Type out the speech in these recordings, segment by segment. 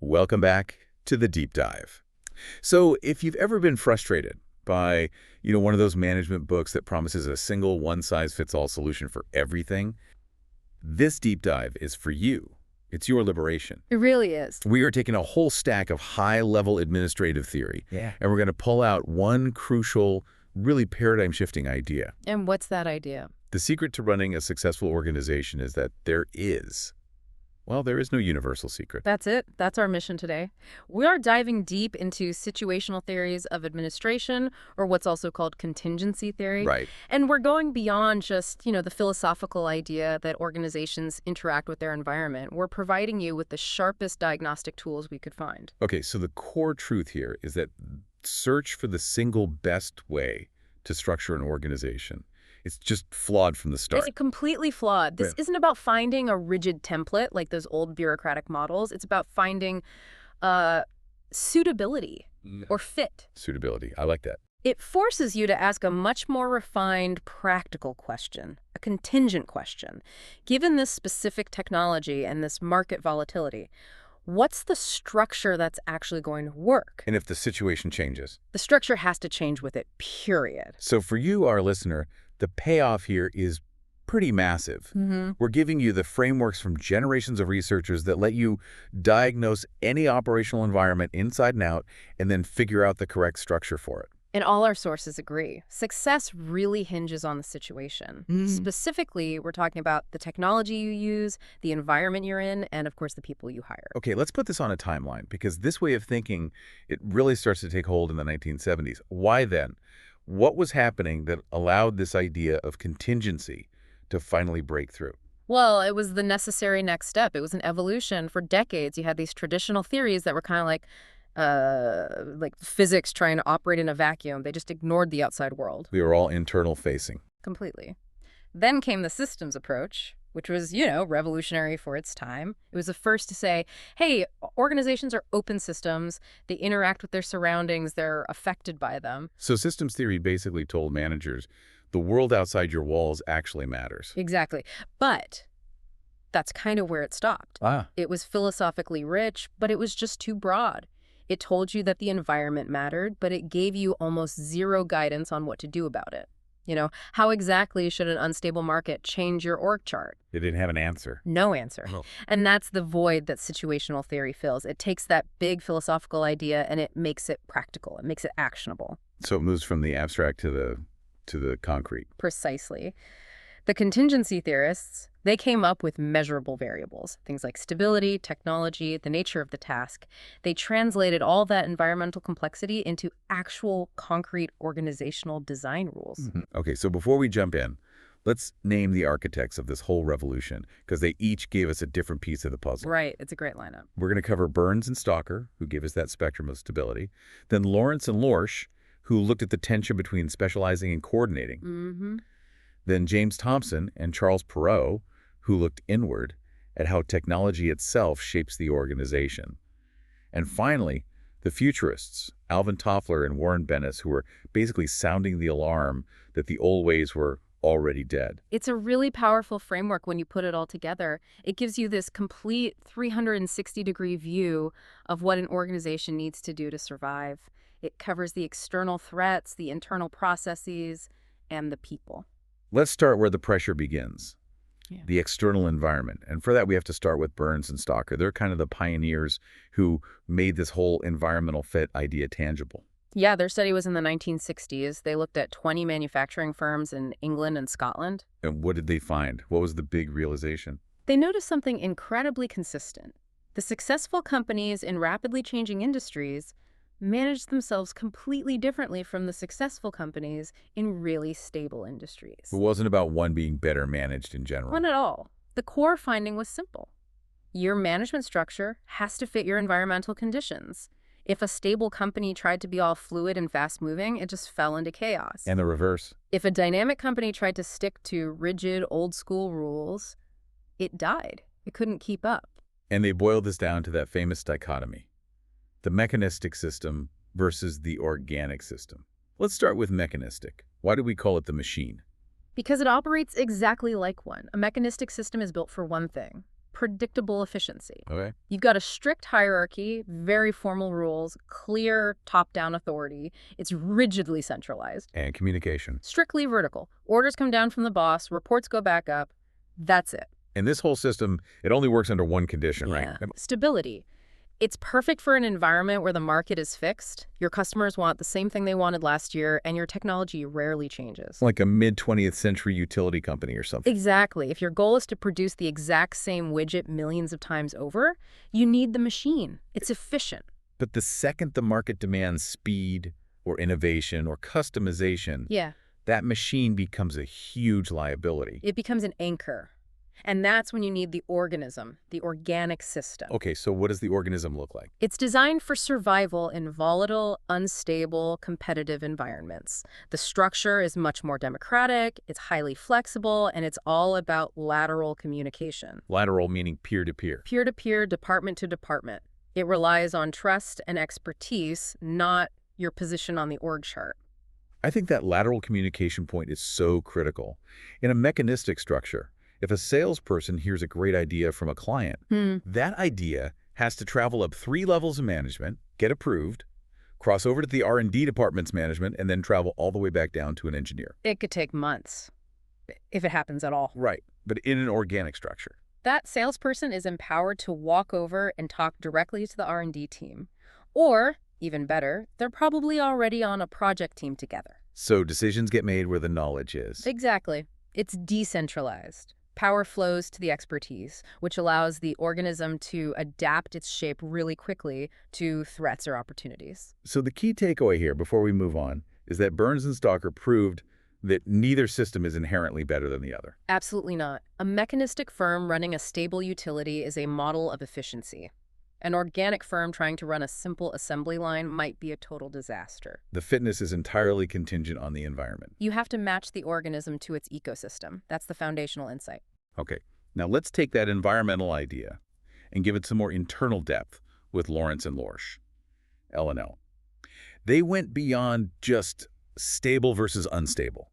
Welcome back to the deep dive. So if you've ever been frustrated by, one of those management books that promises a single one-size-fits-all solution for everything, this deep dive is for you. It's your liberation. It really is. We are taking a whole stack of high-level administrative theory, and we're going to pull out one crucial, really paradigm-shifting idea. And what's that idea? The secret to running a successful organization is that there is no universal secret. That's it. That's our mission today. We are diving deep into situational theories of administration, or what's also called contingency theory. Right. And we're going beyond just, the philosophical idea that organizations interact with their environment. We're providing you with the sharpest diagnostic tools we could find. Okay, so the core truth here is that search for the single best way to structure an organization. It's just flawed from the start. It's completely flawed. This isn't about finding a rigid template like those old bureaucratic models. It's about finding suitability or fit. Suitability. I like that. It forces you to ask a much more refined, practical question, a contingent question. Given this specific technology and this market volatility, what's the structure that's actually going to work? And if the situation changes? The structure has to change with it, period. So for you, our listener, the payoff here is pretty massive. We're giving you the frameworks from generations of researchers that let you diagnose any operational environment inside and out and then figure out the correct structure for it. And all our sources agree. Success really hinges on the situation. Specifically, we're talking about the technology you use, the environment you're in, and of course the people you hire. Okay, let's put this on a timeline, because this way of thinking, it really starts to take hold in the 1970s. Why then? What was happening that allowed this idea of contingency to finally break through? Well, it was the necessary next step. It was an evolution. For decades, you had these traditional theories that were kind of like physics trying to operate in a vacuum. They just ignored the outside world. We were all internal facing. Completely. Then came the systems approach, which was, revolutionary for its time. It was the first to say, hey, organizations are open systems. They interact with their surroundings. They're affected by them. So systems theory basically told managers the world outside your walls actually matters. Exactly. But that's kind of where it stopped. It was philosophically rich, but it was just too broad. It told you that the environment mattered, but it gave you almost zero guidance on what to do about it. How exactly should an unstable market change your org chart? They didn't have an answer. No answer. No. And that's the void that situational theory fills. It takes that big philosophical idea and it makes it practical. It makes it actionable. So it moves from the abstract to the concrete. Precisely. The contingency theorists, they came up with measurable variables, things like stability, technology, the nature of the task. They translated all that environmental complexity into actual concrete organizational design rules. Okay, so before we jump in, let's name the architects of this whole revolution, because they each gave us a different piece of the puzzle. Right, it's a great lineup. We're going to cover Burns and Stalker, who gave us that spectrum of stability. Then Lawrence and Lorsch, who looked at the tension between specializing and coordinating. Then James Thompson and Charles Perrow, who looked inward at how technology itself shapes the organization. And finally, the futurists, Alvin Toffler and Bennis, who were basically sounding the alarm that the old ways were already dead. It's a really powerful framework when you put it all together. It gives you this complete 360-degree view of what an organization needs to do to survive. It covers the external threats, the internal processes, and the people. Let's start where the pressure begins, the external environment. And for that, we have to start with Burns and Stalker. They're kind of the pioneers who made this whole environmental fit idea tangible. Yeah, their study was in the 1960s. They looked at 20 manufacturing firms in England and Scotland. And what did they find? What was the big realization? They noticed something incredibly consistent. The successful companies in rapidly changing industries managed themselves completely differently from the successful companies in really stable industries. It wasn't about one being better managed in general. Not at all. The core finding was simple. Your management structure has to fit your environmental conditions. If a stable company tried to be all fluid and fast-moving, it just fell into chaos. And the reverse. If a dynamic company tried to stick to rigid, old-school rules, it died. It couldn't keep up. And they boiled this down to that famous dichotomy: the mechanistic system versus the organic system. Let's start with mechanistic. Why do we call it the machine? Because it operates exactly like one. A mechanistic system is built for one thing: predictable efficiency. Okay. You've got a strict hierarchy, very formal rules, clear top-down authority. It's rigidly centralized. And communication. Strictly vertical. Orders come down from the boss, reports go back up. That's it. And this whole system, it only works under one condition, right? Stability. It's perfect for an environment where the market is fixed, your customers want the same thing they wanted last year, and your technology rarely changes. Like a mid-20th century utility company or something. Exactly. If your goal is to produce the exact same widget millions of times over, you need the machine. It's efficient. But the second the market demands speed or innovation or customization, that machine becomes a huge liability. It becomes an anchor. And that's when you need the organism, the organic system. Okay, so what does the organism look like? It's designed for survival in volatile, unstable, competitive environments. The structure is much more democratic, it's highly flexible, and it's all about lateral communication. Lateral meaning peer-to-peer. Peer-to-peer, department to department. It relies on trust and expertise, not your position on the org chart. I think that lateral communication point is so critical. In a mechanistic structure, if a salesperson hears a great idea from a client, that idea has to travel up 3 levels of management, get approved, cross over to the R&D department's management, and then travel all the way back down to an engineer. It could take months, if it happens at all. Right, but in an organic structure. That salesperson is empowered to walk over and talk directly to the R&D team. Or, even better, they're probably already on a project team together. So decisions get made where the knowledge is. Exactly. It's decentralized. Power flows to the expertise, which allows the organism to adapt its shape really quickly to threats or opportunities. So the key takeaway here, before we move on, is that Burns and Stalker proved that neither system is inherently better than the other. Absolutely not. A mechanistic firm running a stable utility is a model of efficiency. An organic firm trying to run a simple assembly line might be a total disaster. The fitness is entirely contingent on the environment. You have to match the organism to its ecosystem. That's the foundational insight. Okay, now let's take that environmental idea and give it some more internal depth with Lawrence and Lorsch, L&L. They went beyond just stable versus unstable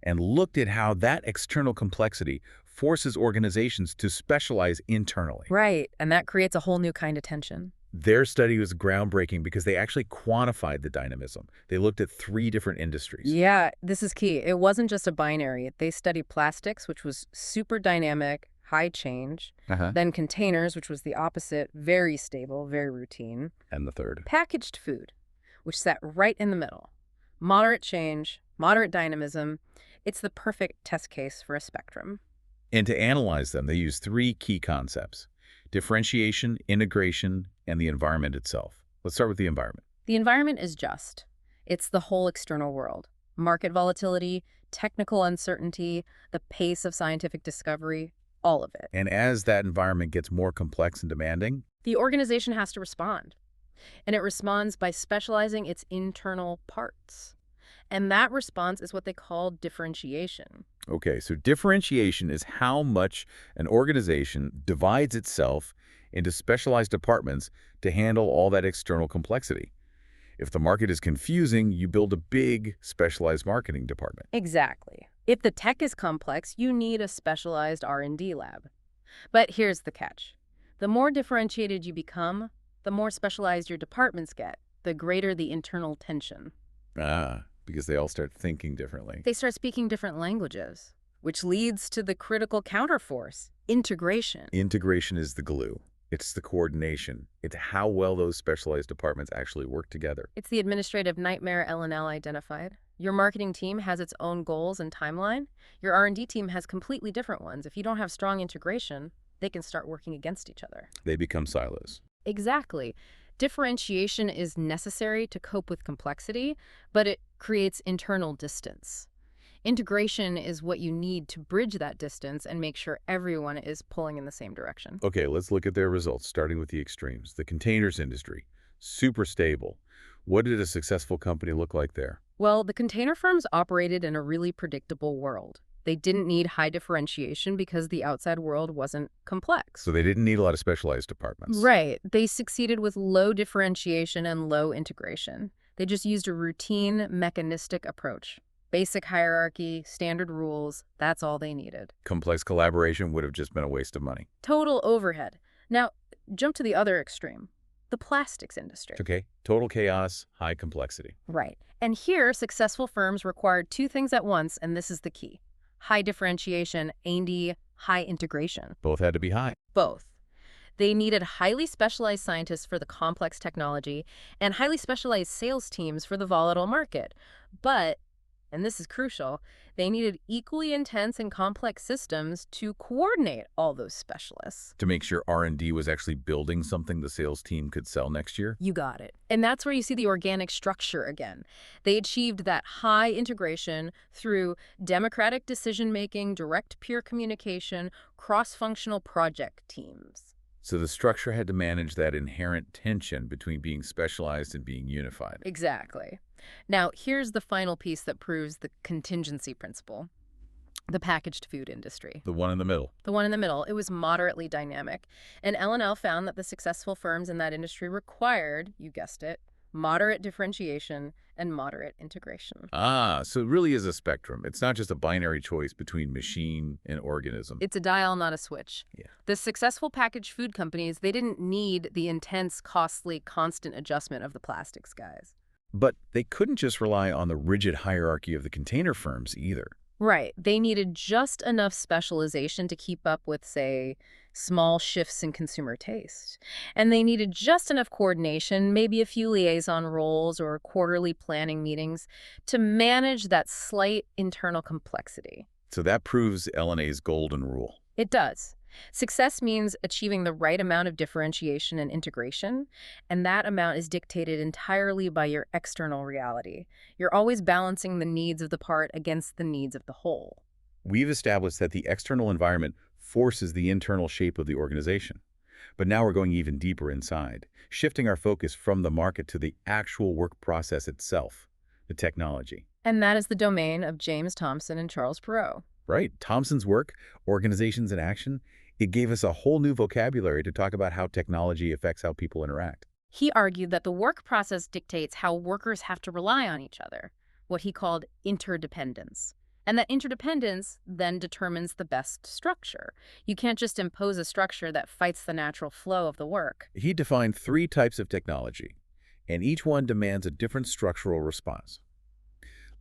and looked at how that external complexity forces organizations to specialize internally. Right, and that creates a whole new kind of tension. Their study was groundbreaking because they actually quantified the dynamism. They looked at 3 different industries. Yeah, this is key. It wasn't just a binary. They studied plastics, which was super dynamic, high change. Then containers, which was the opposite, very stable, very routine. And the third? Packaged food, which sat right in the middle. Moderate change, moderate dynamism. It's the perfect test case for a spectrum. And to analyze them, they used 3 key concepts: differentiation, integration, and the environment itself. Let's start with the environment. The environment is just. It's the whole external world. Market volatility, technical uncertainty, the pace of scientific discovery, all of it. And as that environment gets more complex and demanding, the organization has to respond. And it responds by specializing its internal parts. And that response is what they call differentiation. Okay, so differentiation is how much an organization divides itself into specialized departments to handle all that external complexity. If the market is confusing, you build a big specialized marketing department. Exactly. If the tech is complex, you need a specialized R&D lab. But here's the catch. The more differentiated you become, the more specialized your departments get, the greater the internal tension. Because they all start thinking differently. They start speaking different languages, which leads to the critical counterforce, integration. Integration is the glue. It's the coordination. It's how well those specialized departments actually work together. It's the administrative nightmare L&L identified. Your marketing team has its own goals and timeline. Your R&D team has completely different ones. If you don't have strong integration, they can start working against each other. They become silos. Exactly. Differentiation is necessary to cope with complexity, but it creates internal distance. Integration is what you need to bridge that distance and make sure everyone is pulling in the same direction. Okay, let's look at their results, starting with the extremes. The containers industry, super stable. What did a successful company look like there? Well, the container firms operated in a really predictable world. They didn't need high differentiation because the outside world wasn't complex. So they didn't need a lot of specialized departments. Right. They succeeded with low differentiation and low integration. They just used a routine, mechanistic approach. Basic hierarchy, standard rules, that's all they needed. Complex collaboration would have just been a waste of money. Total overhead. Now, jump to the other extreme, the plastics industry. Okay, total chaos, high complexity. Right. And here, successful firms required two things at once, and this is the key. High differentiation and high integration. Both had to be high. Both. They needed highly specialized scientists for the complex technology and highly specialized sales teams for the volatile market. But, and this is crucial, they needed equally intense and complex systems to coordinate all those specialists. To make sure R&D was actually building something the sales team could sell next year? You got it. And that's where you see the organic structure again. They achieved that high integration through democratic decision-making, direct peer communication, cross-functional project teams. So the structure had to manage that inherent tension between being specialized and being unified. Exactly. Now, here's the final piece that proves the contingency principle. The packaged food industry. The one in the middle. The one in the middle. It was moderately dynamic. And L&L found that the successful firms in that industry required, you guessed it, moderate differentiation and moderate integration. Ah, so it really is a spectrum. It's not just a binary choice between machine and organism. It's a dial, not a switch. Yeah. The successful packaged food companies, they didn't need the intense, costly, constant adjustment of the plastics guys. But they couldn't just rely on the rigid hierarchy of the container firms either. Right. They needed just enough specialization to keep up with, say, small shifts in consumer taste. And they needed just enough coordination, maybe a few liaison roles or quarterly planning meetings, to manage that slight internal complexity. So that proves L&A's golden rule. It does. Success means achieving the right amount of differentiation and integration, and that amount is dictated entirely by your external reality. You're always balancing the needs of the part against the needs of the whole. We've established that the external environment forces the internal shape of the organization. But now we're going even deeper inside, shifting our focus from the market to the actual work process itself, the technology. And that is the domain of James Thompson and Charles Perrow. Right. Thompson's work, Organizations in Action, it gave us a whole new vocabulary to talk about how technology affects how people interact. He argued that the work process dictates how workers have to rely on each other, what he called interdependence. And that interdependence then determines the best structure. You can't just impose a structure that fights the natural flow of the work. He defined 3 types of technology, and each one demands a different structural response.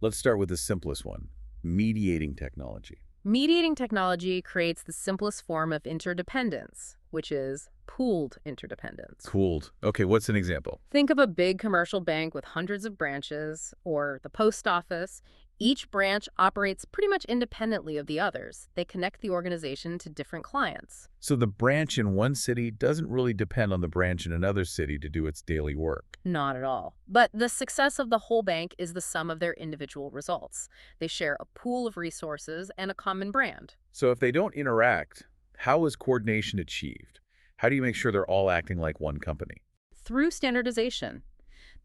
Let's start with the simplest one, mediating technology. Mediating technology creates the simplest form of interdependence, which is pooled interdependence. Pooled. Okay, what's an example? Think of a big commercial bank with hundreds of branches, or the post office. Each branch operates pretty much independently of the others. They connect the organization to different clients. So the branch in one city doesn't really depend on the branch in another city to do its daily work. Not at all. But the success of the whole bank is the sum of their individual results. They share a pool of resources and a common brand. So if they don't interact, how is coordination achieved? How do you make sure they're all acting like one company? Through standardization.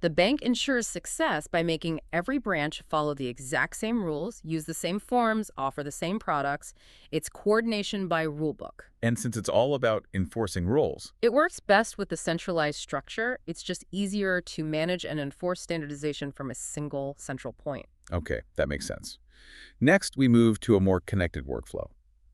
The bank ensures success by making every branch follow the exact same rules, use the same forms, offer the same products. It's coordination by rulebook. And since it's all about enforcing rules, it works best with the centralized structure. It's just easier to manage and enforce standardization from a single central point. Okay, that makes sense. Next, we move to a more connected workflow,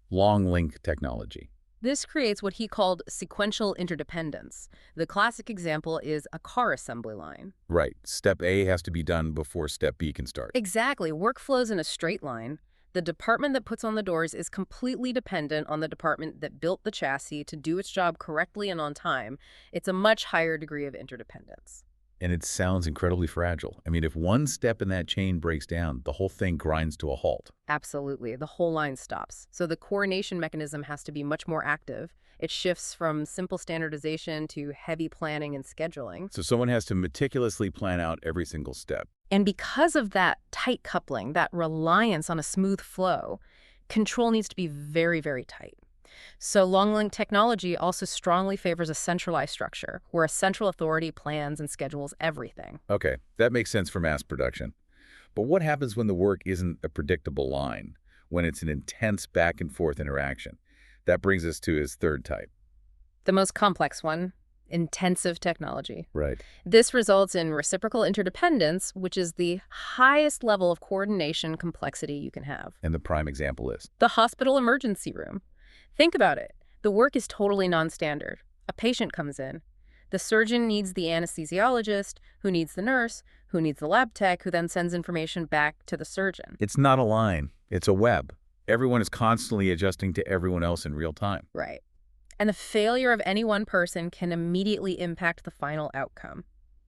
long link technology. This creates what he called sequential interdependence. The classic example is a car assembly line. Right. Step A has to be done before step B can start. Exactly. Work flows in a straight line. The department that puts on the doors is completely dependent on the department that built the chassis to do its job correctly and on time. It's a much higher degree of interdependence. And it sounds incredibly fragile. I mean, if one step in that chain breaks down, the whole thing grinds to a halt. Absolutely. The whole line stops. So the coordination mechanism has to be much more active. It shifts from simple standardization to heavy planning and scheduling. So someone has to meticulously plan out every single step. And because of that tight coupling, that reliance on a smooth flow, control needs to be very, very tight. So long-link technology also strongly favors a centralized structure, where a central authority plans and schedules everything. Okay, that makes sense for mass production. But what happens when the work isn't a predictable line, when it's an intense back-and-forth interaction? That brings us to his third type. The most complex one, intensive technology. Right. This results in reciprocal interdependence, which is the highest level of coordination complexity you can have. And the prime example is? The hospital emergency room. Think about it. The work is totally non-standard. A patient comes in. The surgeon needs the anesthesiologist, who needs the nurse, who needs the lab tech, who then sends information back to the surgeon. It's not a line. It's a web. Everyone is constantly adjusting to everyone else in real time. Right. And the failure of any one person can immediately impact the final outcome.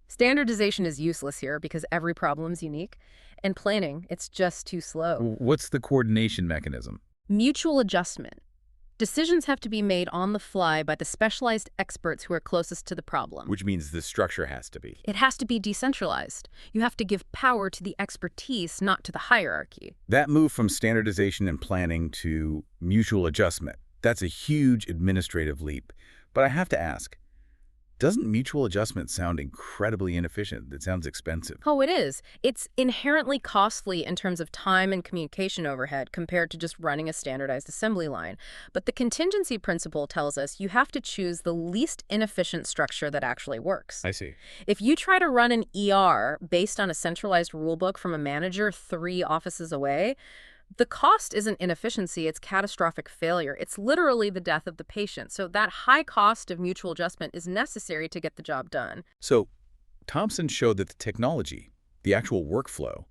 Standardization is useless here because every problem's unique. And planning, it's just too slow. What's the coordination mechanism? Mutual adjustment. Decisions have to be made on the fly by the specialized experts who are closest to the problem. Which means the structure has to be. It has to be decentralized. You have to give power to the expertise, not to the hierarchy. That move from standardization and planning to mutual adjustment, that's a huge administrative leap. But I have to ask, doesn't mutual adjustment sound incredibly inefficient? It sounds expensive. Oh, it is. It's inherently costly in terms of time and communication overhead compared to just running a standardized assembly line. But the contingency principle tells us you have to choose the least inefficient structure that actually works. I see. If you try to run an ER based on a centralized rulebook from a manager 3 offices away, the cost isn't inefficiency, it's catastrophic failure. It's literally the death of the patient. So that high cost of mutual adjustment is necessary to get the job done. So Thompson showed that the technology, the actual workflow,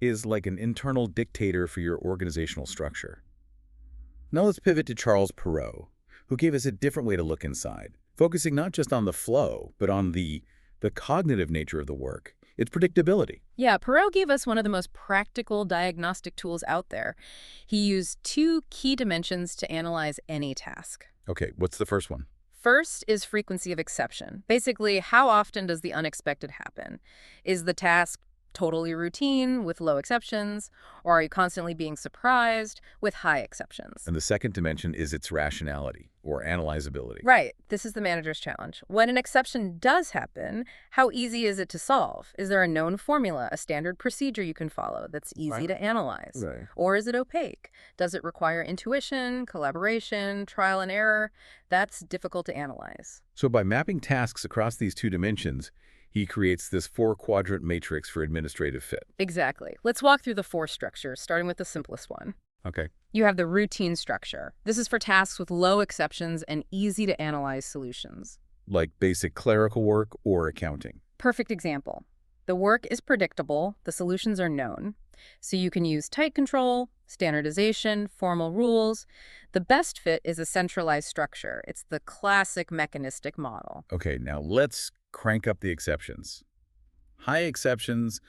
is like an internal dictator for your organizational structure. Now let's pivot to Charles Perrow, who gave us a different way to look inside, focusing not just on the flow, but on the cognitive nature of the work. It's predictability. Yeah, Perrow gave us one of the most practical diagnostic tools out there. He used 2 key dimensions to analyze any task. Okay, what's the first one? First is frequency of exception. Basically, how often does the unexpected happen? Is the task totally routine with low exceptions, or are you constantly being surprised with high exceptions? And the second dimension is its rationality, or analyzability. Right. This is the manager's challenge. When an exception does happen, how easy is it to solve? Is there a known formula, a standard procedure you can follow that's easy to analyze? Right. Or is it opaque? Does it require intuition, collaboration, trial and error? That's difficult to analyze. So by mapping tasks across these 2 dimensions, he creates this 4-quadrant matrix for administrative fit. Exactly. Let's walk through the 4 structures, starting with the simplest one. Okay. You have the routine structure. This is for tasks with low exceptions and easy to analyze solutions. Like basic clerical work or accounting. Perfect example. The work is predictable, the solutions are known. So you can use tight control, standardization, formal rules. The best fit is a centralized structure. It's the classic mechanistic model. Okay, now let's crank up the exceptions. High exceptions,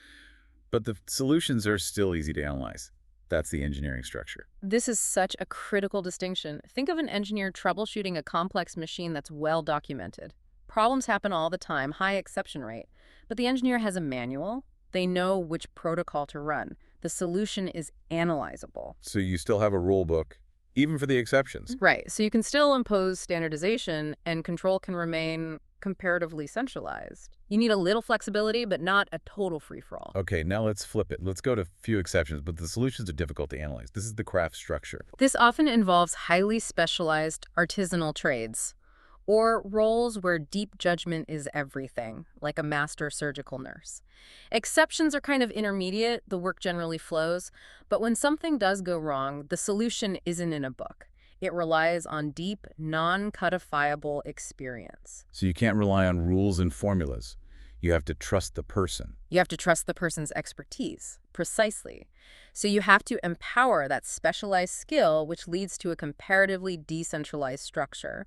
but the solutions are still easy to analyze. That's the engineering structure. This is such a critical distinction. Think of an engineer troubleshooting a complex machine that's well documented. Problems happen all the time, high exception rate. But the engineer has a manual. They know which protocol to run. The solution is analyzable. So you still have a rule book, even for the exceptions. Right. So you can still impose standardization, and control can remain comparatively centralized. You need a little flexibility, but not a total free-for-all. Okay, now let's flip it. Let's go to few exceptions, but the solutions are difficult to analyze. This is the craft structure. This often involves highly specialized artisanal trades, or roles where deep judgment is everything, like a master surgical nurse. Exceptions are kind of intermediate, the work generally flows, but when something does go wrong, the solution isn't in a book. It relies on deep, non-codifiable experience. So you can't rely on rules and formulas. You have to trust the person. You have to trust the person's expertise, precisely. So you have to empower that specialized skill, which leads to a comparatively decentralized structure.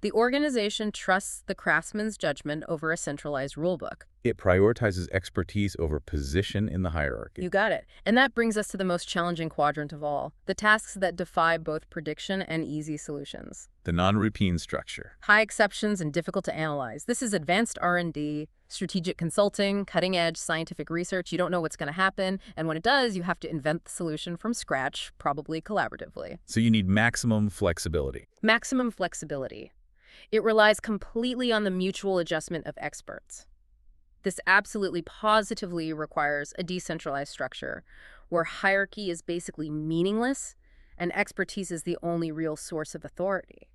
The organization trusts the craftsman's judgment over a centralized rulebook. It prioritizes expertise over position in the hierarchy. You got it. And that brings us to the most challenging quadrant of all, the tasks that defy both prediction and easy solutions. The non-routine structure. High exceptions and difficult to analyze. This is advanced R&D, strategic consulting, cutting-edge scientific research. You don't know what's going to happen, and when it does, you have to invent the solution from scratch, probably collaboratively. So you need maximum flexibility. Maximum flexibility. It relies completely on the mutual adjustment of experts. This absolutely positively requires a decentralized structure where hierarchy is basically meaningless and expertise is the only real source of authority.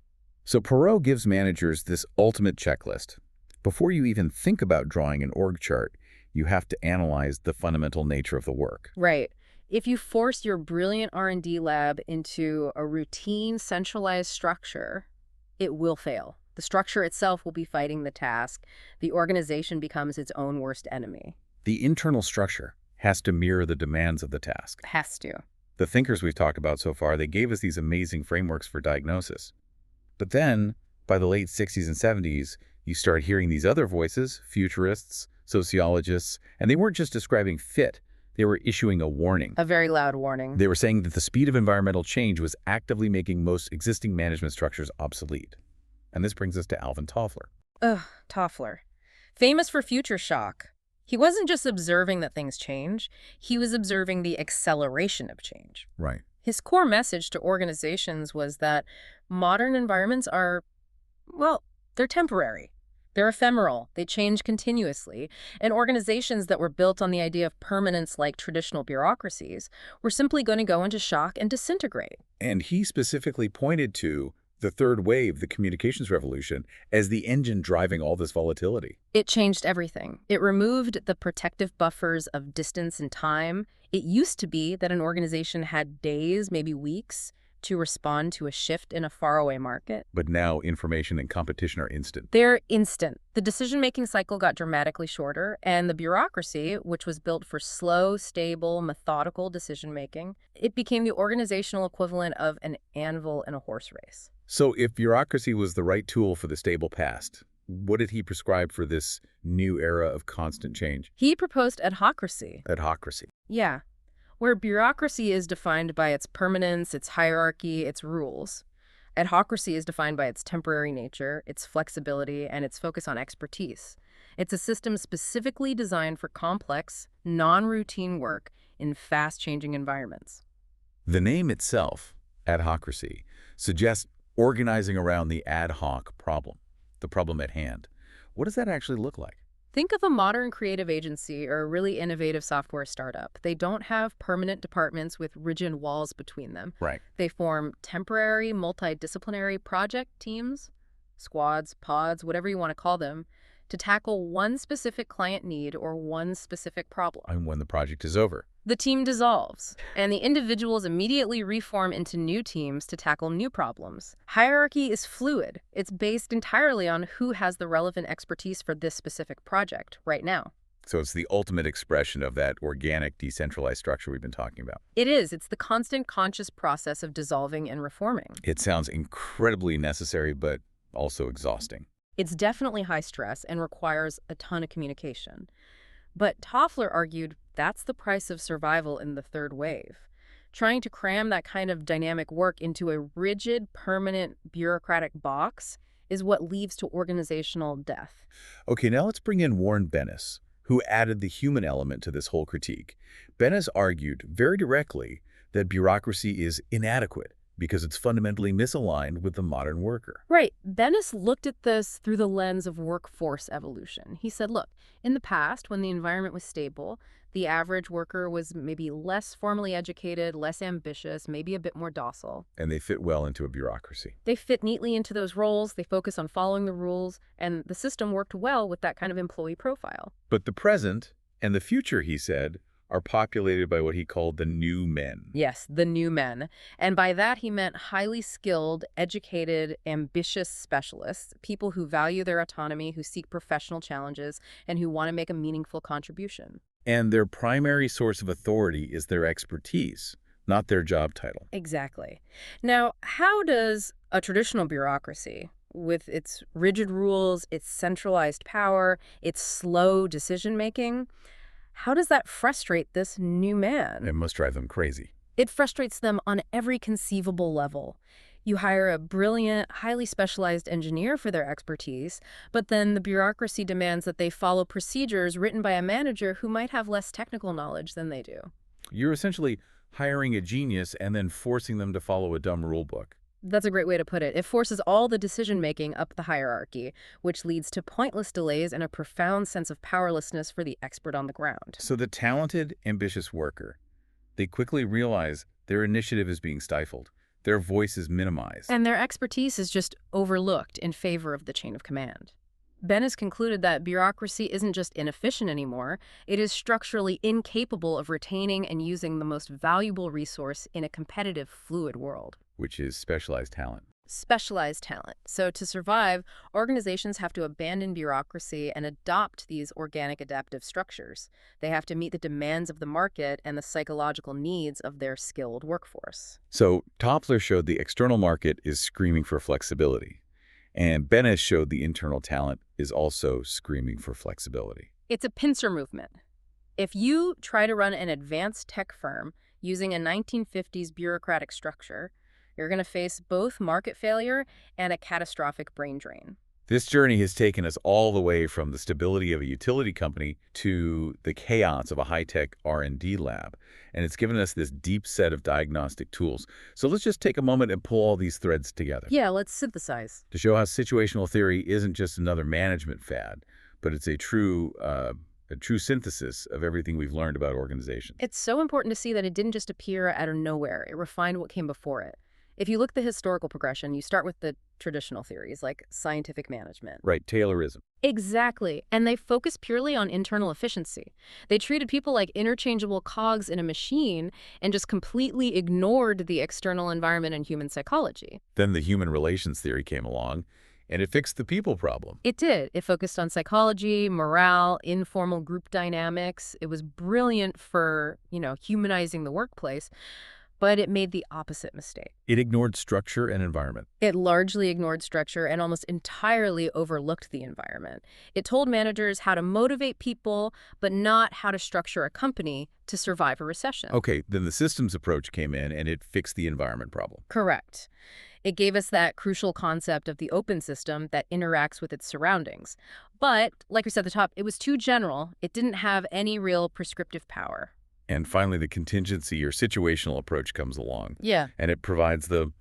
So Perrow gives managers this ultimate checklist. Before you even think about drawing an org chart, you have to analyze the fundamental nature of the work. Right. If you force your brilliant R&D lab into a routine, centralized structure, it will fail. The structure itself will be fighting the task. The organization becomes its own worst enemy. The internal structure has to mirror the demands of the task. Has to. The thinkers we've talked about so far, they gave us these amazing frameworks for diagnosis. But then, by the late 60s and 70s, you start hearing these other voices, futurists, sociologists, and they weren't just describing fit, they were issuing a warning. A very loud warning. They were saying that the speed of environmental change was actively making most existing management structures obsolete. And this brings us to Alvin Toffler. Ugh, Toffler. Famous for future shock. He wasn't just observing that things change, he was observing the acceleration of change. Right. His core message to organizations was that modern environments are, well, they're temporary. They're ephemeral. They change continuously. And organizations that were built on the idea of permanence like traditional bureaucracies were simply going to go into shock and disintegrate. And he specifically pointed to the third wave, the communications revolution, as the engine driving all this volatility. It changed everything. It removed the protective buffers of distance and time. It used to be that an organization had days, maybe weeks, to respond to a shift in a faraway market. But now information and competition are instant. They're instant. The decision-making cycle got dramatically shorter, and the bureaucracy, which was built for slow, stable, methodical decision-making, it became the organizational equivalent of an anvil in a horse race. So if bureaucracy was the right tool for the stable past, what did he prescribe for this new era of constant change? He proposed adhocracy. Adhocracy. Yeah. Where bureaucracy is defined by its permanence, its hierarchy, its rules. Adhocracy is defined by its temporary nature, its flexibility, and its focus on expertise. It's a system specifically designed for complex, non-routine work in fast-changing environments. The name itself, adhocracy, suggests organizing around the ad hoc problem, the problem at hand. What does that actually look like? Think of a modern creative agency or a really innovative software startup. They don't have permanent departments with rigid walls between them. Right. They form temporary, multidisciplinary project teams, squads, pods, whatever you want to call them, to tackle one specific client need or one specific problem. And when the project is over, the team dissolves, and the individuals immediately reform into new teams to tackle new problems. Hierarchy is fluid. It's based entirely on who has the relevant expertise for this specific project right now. So it's the ultimate expression of that organic, decentralized structure we've been talking about. It is. It's the constant conscious process of dissolving and reforming. It sounds incredibly necessary, but also exhausting. It's definitely high stress and requires a ton of communication. But Toffler argued that's the price of survival in the third wave. Trying to cram that kind of dynamic work into a rigid, permanent, bureaucratic box is what leads to organizational death. Okay, now let's bring in Warren Bennis, who added the human element to this whole critique. Bennis argued very directly that bureaucracy is inadequate because it's fundamentally misaligned with the modern worker. Right. Bennis looked at this through the lens of workforce evolution. He said, look, in the past, when the environment was stable, the average worker was maybe less formally educated, less ambitious, maybe a bit more docile. And they fit well into a bureaucracy. They fit neatly into those roles, they focus on following the rules, and the system worked well with that kind of employee profile. But the present and the future, he said, are populated by what he called the new men. Yes, the new men. And by that, he meant highly skilled, educated, ambitious specialists, people who value their autonomy, who seek professional challenges, and who want to make a meaningful contribution. And their primary source of authority is their expertise, not their job title. Exactly. Now, how does a traditional bureaucracy, with its rigid rules, its centralized power, its slow decision-making, how does that frustrate this new man? It must drive them crazy. It frustrates them on every conceivable level. You hire a brilliant, highly specialized engineer for their expertise, but then the bureaucracy demands that they follow procedures written by a manager who might have less technical knowledge than they do. You're essentially hiring a genius and then forcing them to follow a dumb rule book. That's a great way to put it. It forces all the decision-making up the hierarchy, which leads to pointless delays and a profound sense of powerlessness for the expert on the ground. So the talented, ambitious worker, they quickly realize their initiative is being stifled. Their voice is minimized. And their expertise is just overlooked in favor of the chain of command. Bennis concluded that bureaucracy isn't just inefficient anymore, it is structurally incapable of retaining and using the most valuable resource in a competitive, fluid world. Which is specialized talent. Specialized talent. So to survive, organizations have to abandon bureaucracy and adopt these organic adaptive structures. They have to meet the demands of the market and the psychological needs of their skilled workforce. So Toffler showed the external market is screaming for flexibility. And Bennis showed the internal talent is also screaming for flexibility. It's a pincer movement. If you try to run an advanced tech firm using a 1950s bureaucratic structure, you're going to face both market failure and a catastrophic brain drain. This journey has taken us all the way from the stability of a utility company to the chaos of a high-tech R&D lab, and it's given us this deep set of diagnostic tools. So let's just take a moment and pull all these threads together. Yeah, let's synthesize. To show how situational theory isn't just another management fad, but it's a true synthesis of everything we've learned about organizations. It's so important to see that it didn't just appear out of nowhere. It refined what came before it. If you look at the historical progression, you start with the traditional theories like scientific management. Right, Taylorism. Exactly. And they focus purely on internal efficiency. They treated people like interchangeable cogs in a machine and just completely ignored the external environment and human psychology. Then the human relations theory came along, and it fixed the people problem. It did. It focused on psychology, morale, informal group dynamics. It was brilliant for, humanizing the workplace. But it made the opposite mistake. It ignored structure and environment. It largely ignored structure and almost entirely overlooked the environment. It told managers how to motivate people, but not how to structure a company to survive a recession. Okay, then the systems approach came in and it fixed the environment problem. Correct. It gave us that crucial concept of the open system that interacts with its surroundings. But, like we said at the top, it was too general. It didn't have any real prescriptive power. And finally, the contingency or situational approach comes along. Yeah. And it provides the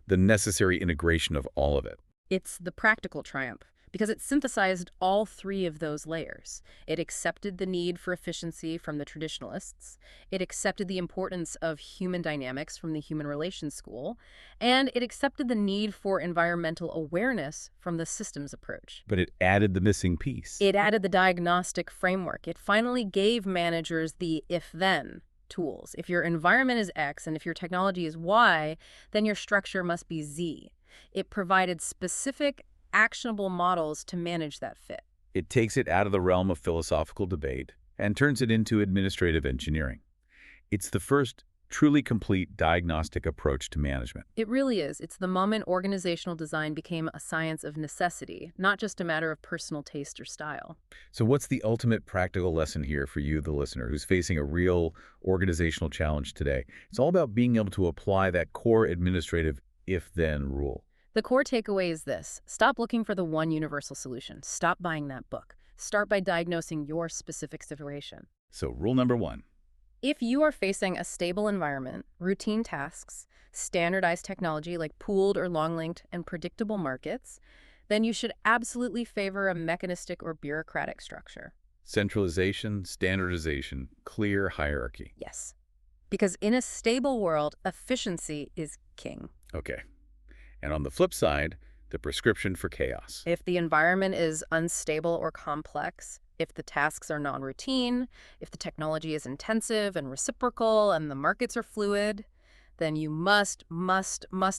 necessary integration of all of it. It's the practical triumph because it synthesized all three of those layers. It accepted the need for efficiency from the traditionalists. It accepted the importance of human dynamics from the human relations school. And it accepted the need for environmental awareness from the systems approach. But it added the missing piece. It added the diagnostic framework. It finally gave managers the if-then tools. If your environment is X and if your technology is Y, then your structure must be Z. It provided specific, actionable models to manage that fit. It takes it out of the realm of philosophical debate and turns it into administrative engineering. It's the first truly complete diagnostic approach to management. It really is. It's the moment organizational design became a science of necessity, not just a matter of personal taste or style. So what's the ultimate practical lesson here for you, the listener, who's facing a real organizational challenge today? It's all about being able to apply that core administrative if-then rule. The core takeaway is this. Stop looking for the one universal solution. Stop buying that book. Start by diagnosing your specific situation. So rule number 1. If you are facing a stable environment, routine tasks, standardized technology like pooled or long-linked and predictable markets, then you should absolutely favor a mechanistic or bureaucratic structure. Centralization, standardization, clear hierarchy. Yes. Because in a stable world, efficiency is king. Okay. And on the flip side, the prescription for chaos. If the environment is unstable or complex, if the tasks are non-routine, if the technology is intensive and reciprocal and the markets are fluid, then you must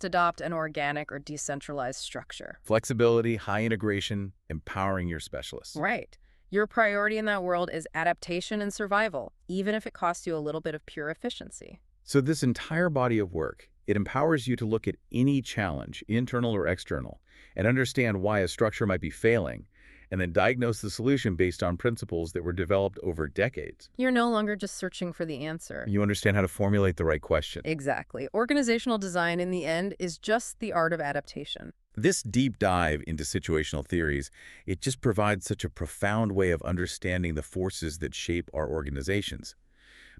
adopt an organic or decentralized structure. Flexibility, high integration, empowering your specialists. Right. Your priority in that world is adaptation and survival, even if it costs you a little bit of pure efficiency. So this entire body of work, it empowers you to look at any challenge, internal or external, and understand why a structure might be failing, and then diagnose the solution based on principles that were developed over decades. You're no longer just searching for the answer. You understand how to formulate the right question. Exactly. Organizational design, in the end, is just the art of adaptation. This deep dive into situational theories, it just provides such a profound way of understanding the forces that shape our organizations.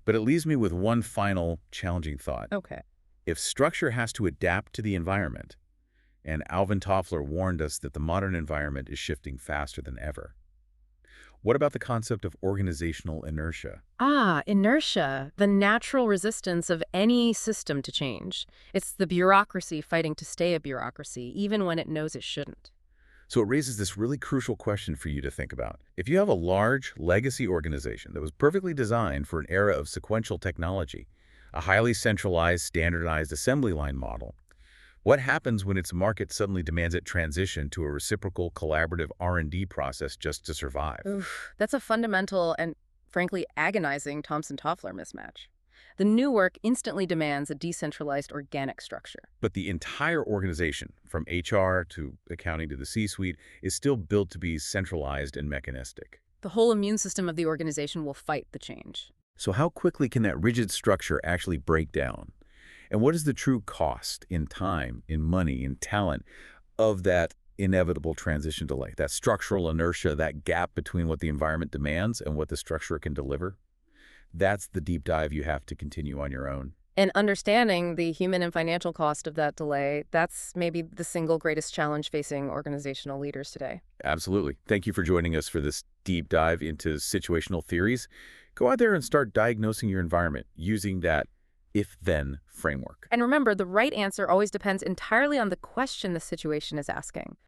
But it leaves me with one final challenging thought. Okay. If structure has to adapt to the environment, and Alvin Toffler warned us that the modern environment is shifting faster than ever, What about the concept of organizational inertia? Inertia, the natural resistance of any system to change. It's the bureaucracy fighting to stay a bureaucracy, even when it knows it shouldn't. So it raises this really crucial question for you to think about. If you have a large legacy organization that was perfectly designed for an era of sequential technology, a highly centralized, standardized assembly line model, what happens when its market suddenly demands it transition to a reciprocal, collaborative R&D process just to survive? Oof, that's a fundamental and, frankly, agonizing Thompson-Toffler mismatch. The new work instantly demands a decentralized organic structure. But the entire organization, from HR to accounting to the C-suite, is still built to be centralized and mechanistic. The whole immune system of the organization will fight the change. So how quickly can that rigid structure actually break down? And what is the true cost in time, in money, in talent of that inevitable transition delay, that structural inertia, that gap between what the environment demands and what the structure can deliver? That's the deep dive you have to continue on your own. And understanding the human and financial cost of that delay, that's maybe the single greatest challenge facing organizational leaders today. Absolutely. Thank you for joining us for this deep dive into situational theories. Go out there and start diagnosing your environment using that if-then framework. And remember, the right answer always depends entirely on the question the situation is asking.